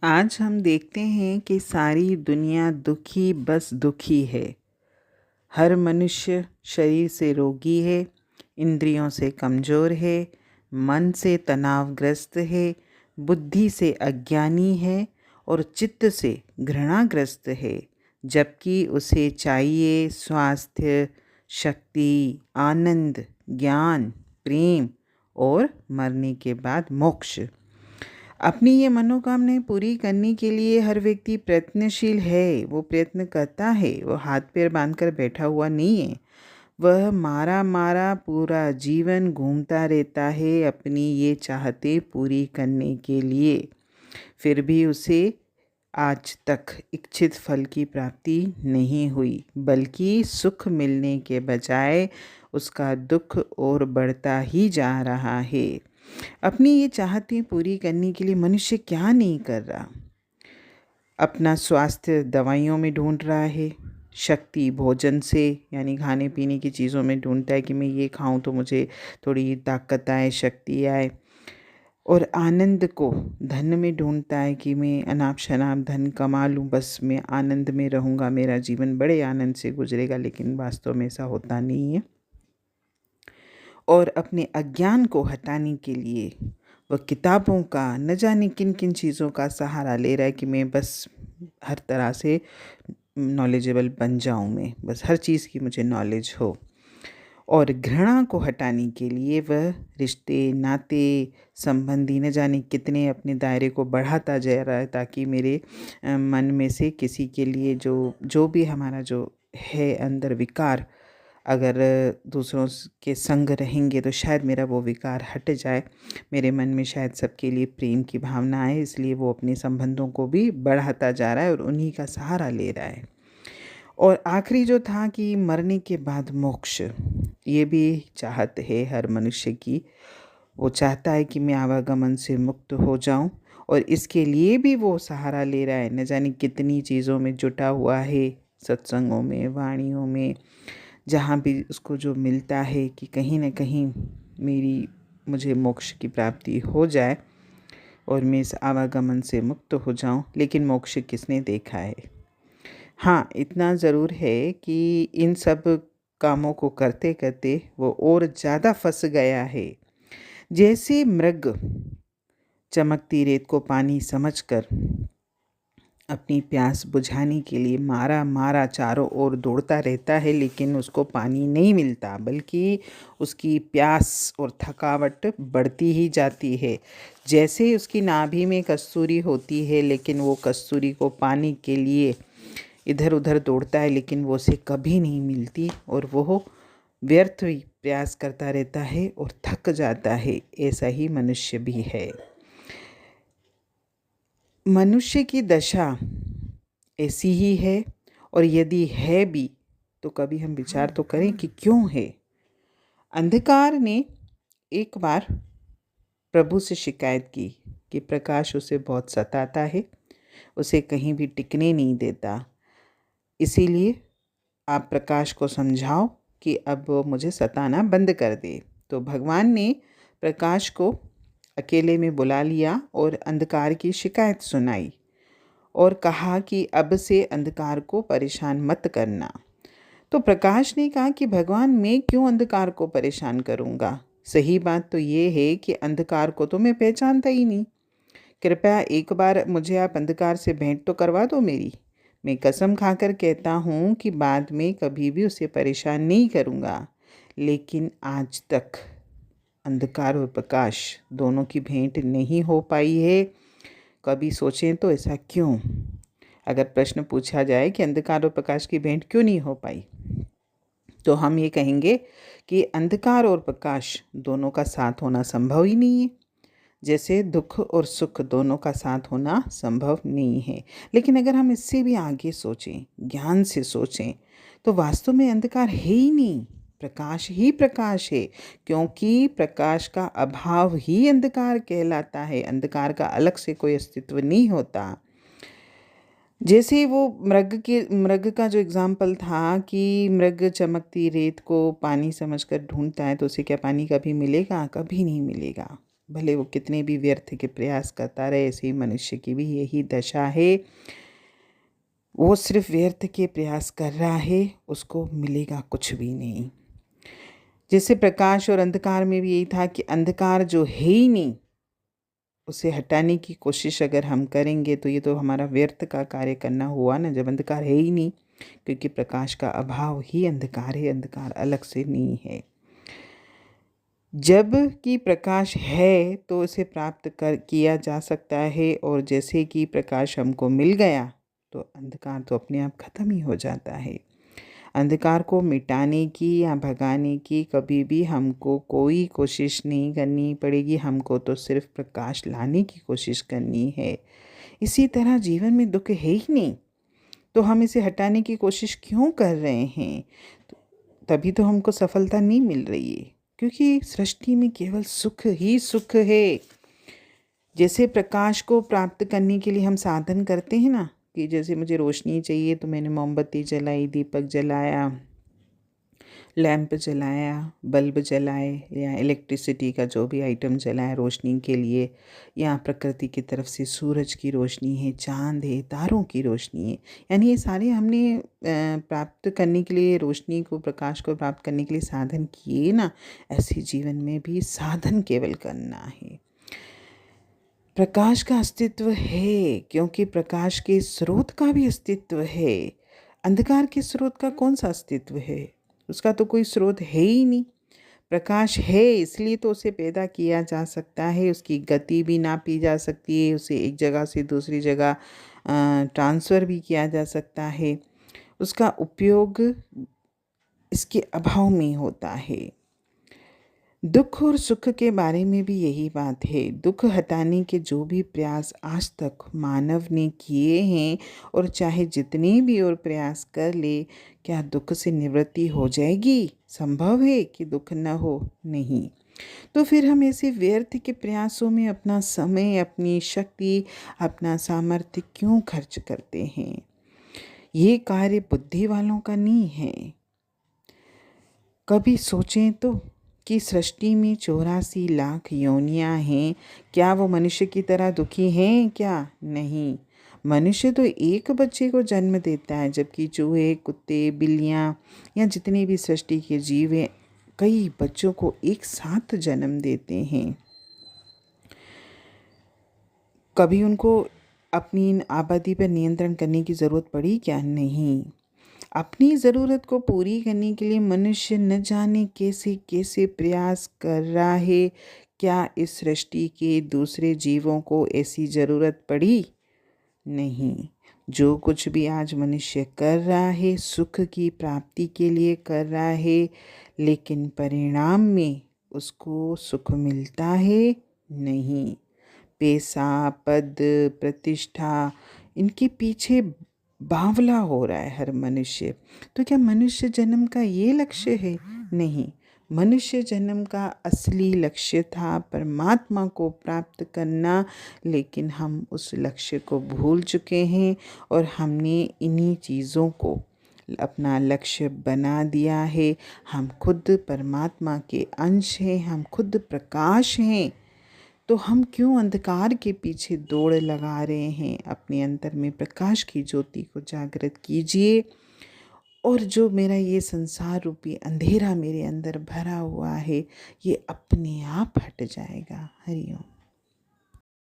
आज हम देखते हैं कि सारी दुनिया दुखी बस दुखी है। हर मनुष्य शरीर से रोगी है, इंद्रियों से कमज़ोर है, मन से तनावग्रस्त है, बुद्धि से अज्ञानी है और चित्त से घृणाग्रस्त है। जबकि उसे चाहिए स्वास्थ्य, शक्ति, आनंद, ज्ञान, प्रेम और मरने के बाद मोक्ष। अपनी ये मनोकामनाएं पूरी करने के लिए हर व्यक्ति प्रयत्नशील है। वो प्रयत्न करता है, वो हाथ पैर बांधकर बैठा हुआ नहीं है। वह मारा मारा पूरा जीवन घूमता रहता है अपनी ये चाहते पूरी करने के लिए। फिर भी उसे आज तक इच्छित फल की प्राप्ति नहीं हुई, बल्कि सुख मिलने के बजाय उसका दुख और बढ़ता ही जा रहा है। अपनी ये चाहतें पूरी करने के लिए मनुष्य क्या नहीं कर रहा। अपना स्वास्थ्य दवाइयों में ढूंढ रहा है, शक्ति भोजन से यानी खाने पीने की चीज़ों में ढूंढता है कि मैं ये खाऊं तो मुझे थोड़ी ताकत आए, शक्ति आए। और आनंद को धन में ढूंढता है कि मैं अनाप शनाप धन कमा लूँ, बस मैं आनंद में रहूँगा, मेरा जीवन बड़े आनंद से गुजरेगा। लेकिन वास्तव में ऐसा होता नहीं है। और अपने अज्ञान को हटाने के लिए वह किताबों का न जाने किन किन चीज़ों का सहारा ले रहा है कि मैं बस हर तरह से नॉलेजेबल बन जाऊं, मैं बस हर चीज़ की मुझे नॉलेज हो। और घृणा को हटाने के लिए वह रिश्ते, नाते, संबंधी न जाने कितने अपने दायरे को बढ़ाता जा रहा है, ताकि मेरे मन में से किसी के लिए जो जो भी हमारा जो है अंदर विकार, अगर दूसरों के संग रहेंगे तो शायद मेरा वो विकार हट जाए, मेरे मन में शायद सबके लिए प्रेम की भावना आए। इसलिए वो अपने संबंधों को भी बढ़ाता जा रहा है और उन्हीं का सहारा ले रहा है। और आखिरी जो था कि मरने के बाद मोक्ष, ये भी चाहत है हर मनुष्य की। वो चाहता है कि मैं आवागमन से मुक्त हो जाऊं, और इसके लिए भी वो सहारा ले रहा है, न जाने कितनी चीज़ों में जुटा हुआ है, सत्संगों में, वाणियों में, जहाँ भी उसको जो मिलता है कि कहीं न कहीं मुझे मोक्ष की प्राप्ति हो जाए और मैं इस आवागमन से मुक्त हो जाऊं। लेकिन मोक्ष किसने देखा है? हाँ, इतना ज़रूर है कि इन सब कामों को करते करते वो और ज़्यादा फंस गया है। जैसे मृग चमकती रेत को पानी समझकर अपनी प्यास बुझाने के लिए मारा मारा चारों ओर दौड़ता रहता है, लेकिन उसको पानी नहीं मिलता, बल्कि उसकी प्यास और थकावट बढ़ती ही जाती है। जैसे उसकी नाभि में कस्तूरी होती है, लेकिन वो कस्तूरी को पाने के लिए इधर उधर दौड़ता है, लेकिन वो उसे कभी नहीं मिलती और वो व्यर्थ ही प्रयास करता रहता है और थक जाता है। ऐसा ही मनुष्य भी है। मनुष्य की दशा ऐसी ही है, और यदि है भी तो कभी हम विचार तो करें कि क्यों है। अंधकार ने एक बार प्रभु से शिकायत की कि प्रकाश उसे बहुत सताता है, उसे कहीं भी टिकने नहीं देता, इसीलिए आप प्रकाश को समझाओ कि अब वो मुझे सताना बंद कर दे। तो भगवान ने प्रकाश को अकेले में बुला लिया और अंधकार की शिकायत सुनाई और कहा कि अब से अंधकार को परेशान मत करना। तो प्रकाश ने कहा कि भगवान, मैं क्यों अंधकार को परेशान करूँगा? सही बात तो ये है कि अंधकार को तो मैं पहचानता ही नहीं। कृपया एक बार मुझे आप अंधकार से भेंट तो करवा दो मेरी। मैं कसम खाकर कहता हूँ कि बाद में कभी भी उसे परेशान नहीं करूँगा। लेकिन आज तक अंधकार और प्रकाश दोनों की भेंट नहीं हो पाई है। कभी सोचें तो ऐसा क्यों? अगर प्रश्न पूछा जाए कि अंधकार और प्रकाश की भेंट क्यों नहीं हो पाई, तो हम ये कहेंगे कि अंधकार और प्रकाश दोनों का साथ होना संभव ही नहीं है, जैसे दुख और सुख दोनों का साथ होना संभव नहीं है। लेकिन अगर हम इससे भी आगे सोचें, ज्ञान से सोचें, तो वास्तव में अंधकार है ही नहीं, प्रकाश ही प्रकाश है। क्योंकि प्रकाश का अभाव ही अंधकार कहलाता है। अंधकार का अलग से कोई अस्तित्व नहीं होता। जैसे वो मृग का जो एग्जाम्पल था कि मृग चमकती रेत को पानी समझकर ढूंढता है, तो उसे क्या पानी कभी मिलेगा? कभी नहीं मिलेगा। भले वो कितने भी व्यर्थ के प्रयास करता रहे, ऐसे ही मनुष्य की भी यही दशा है। वो सिर्फ व्यर्थ के प्रयास कर रहा है, उसको मिलेगा कुछ भी नहीं। जैसे प्रकाश और अंधकार में भी यही था कि अंधकार जो है ही नहीं, उसे हटाने की कोशिश अगर हम करेंगे तो ये तो हमारा व्यर्थ का कार्य करना हुआ ना, जब अंधकार है ही नहीं, क्योंकि प्रकाश का अभाव ही अंधकार है, अंधकार अलग से नहीं है। जब कि प्रकाश है तो उसे प्राप्त कर किया जा सकता है, और जैसे कि प्रकाश हमको मिल गया तो अंधकार तो अपने आप खत्म ही हो जाता है। अंधकार को मिटाने की या भगाने की कभी भी हमको कोई कोशिश नहीं करनी पड़ेगी, हमको तो सिर्फ प्रकाश लाने की कोशिश करनी है। इसी तरह जीवन में दुख है ही नहीं, तो हम इसे हटाने की कोशिश क्यों कर रहे हैं? तभी तो हमको सफलता नहीं मिल रही है, क्योंकि सृष्टि में केवल सुख ही सुख है। जैसे प्रकाश को प्राप्त करने के लिए हम साधन करते हैं ना, कि जैसे मुझे रोशनी चाहिए तो मैंने मोमबत्ती जलाई, दीपक जलाया, लैंप जलाया, बल्ब जलाए, या इलेक्ट्रिसिटी का जो भी आइटम जलाया रोशनी के लिए, या प्रकृति की तरफ से सूरज की रोशनी है, चांद है, तारों की रोशनी है, यानी ये सारे हमने प्राप्त करने के लिए, रोशनी को, प्रकाश को प्राप्त करने के लिए साधन किए ना। ऐसे जीवन में भी साधन केवल करना है। प्रकाश का अस्तित्व है, क्योंकि प्रकाश के स्रोत का भी अस्तित्व है। अंधकार के स्रोत का कौन सा अस्तित्व है? उसका तो कोई स्रोत है ही नहीं। प्रकाश है इसलिए तो उसे पैदा किया जा सकता है, उसकी गति भी नापी जा सकती है, उसे एक जगह से दूसरी जगह ट्रांसफ़र भी किया जा सकता है। उसका उपयोग इसके अभाव में होता है। दुख और सुख के बारे में भी यही बात है। दुख हटाने के जो भी प्रयास आज तक मानव ने किए हैं, और चाहे जितने भी और प्रयास कर ले, क्या दुख से निवृत्ति हो जाएगी? संभव है कि दुख न हो? नहीं। तो फिर हम ऐसे व्यर्थ के प्रयासों में अपना समय, अपनी शक्ति, अपना सामर्थ्य क्यों खर्च करते हैं? ये कार्य बुद्धि वालों का नहीं है। कभी सोचें तो कि सृष्टि में 84 लाख योनियां हैं, क्या वो मनुष्य की तरह दुखी हैं क्या? नहीं। मनुष्य तो एक बच्चे को जन्म देता है, जबकि चूहे, कुत्ते, बिल्लियां या जितने भी सृष्टि के जीव हैं, कई बच्चों को एक साथ जन्म देते हैं। कभी उनको अपनी आबादी पर नियंत्रण करने की ज़रूरत पड़ी क्या? नहीं। अपनी ज़रूरत को पूरी करने के लिए मनुष्य न जाने कैसे कैसे प्रयास कर रहा है। क्या इस सृष्टि के दूसरे जीवों को ऐसी ज़रूरत पड़ी? नहीं। जो कुछ भी आज मनुष्य कर रहा है, सुख की प्राप्ति के लिए कर रहा है, लेकिन परिणाम में उसको सुख मिलता है? नहीं। पैसा, पद, प्रतिष्ठा, इनके पीछे बावला हो रहा है हर मनुष्य। तो क्या मनुष्य जन्म का ये लक्ष्य है? नहीं। मनुष्य जन्म का असली लक्ष्य था परमात्मा को प्राप्त करना, लेकिन हम उस लक्ष्य को भूल चुके हैं, और हमने इन्हीं चीज़ों को अपना लक्ष्य बना दिया है। हम खुद परमात्मा के अंश हैं, हम खुद प्रकाश हैं, तो हम क्यों अंधकार के पीछे दौड़ लगा रहे हैं? अपने अंतर में प्रकाश की ज्योति को जागृत कीजिए, और जो मेरा ये संसार रूपी अंधेरा मेरे अंदर भरा हुआ है, ये अपने आप हट जाएगा। हरि ओम।